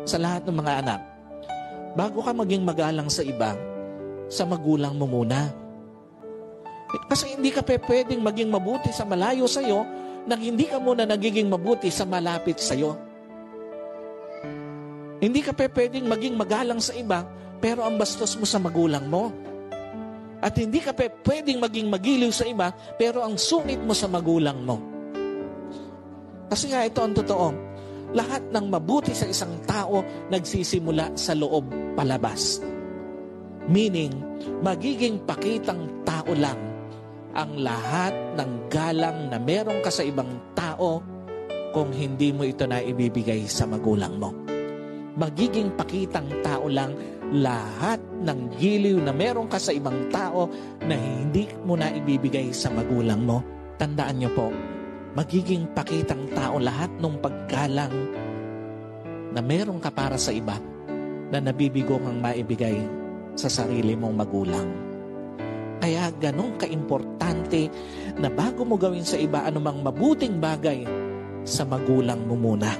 sa lahat ng mga anak, bago ka maging magalang sa iba, sa magulang mo muna. Kasi hindi ka pwedeng maging mabuti sa malayo sa'yo nang hindi ka muna nagiging mabuti sa malapit sa'yo. Hindi ka pwedeng maging magalang sa iba, pero ang bastos mo sa magulang mo. At hindi ka pwedeng maging magiliw sa iba, pero ang sungit mo sa magulang mo. Kasi nga ito ang totoo. Lahat ng mabuti sa isang tao nagsisimula sa loob palabas. Meaning, magiging pakitang tao lang ang lahat ng galang na meron ka sa ibang tao kung hindi mo ito na ibibigay sa magulang mo. Magiging pakitang tao lang lahat ng giliw na meron ka sa ibang tao na hindi mo na ibibigay sa magulang mo. Tandaan niyo po, magiging pakitang tao lahat ng paggalang na meron ka para sa iba na nabibigo kang maibigay sa sarili mong magulang. Kaya ganun kaimportante na bago mo gawin sa iba anumang mabuting bagay, sa magulang mo muna.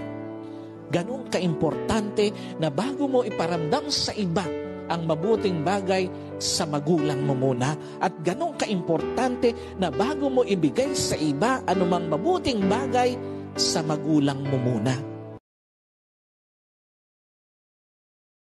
Ganun kaimportante na bago mo iparamdam sa iba ang mabuting bagay, sa magulang mo muna. At ganun kaimportante na bago mo ibigay sa iba anumang mabuting bagay, sa magulang mo muna.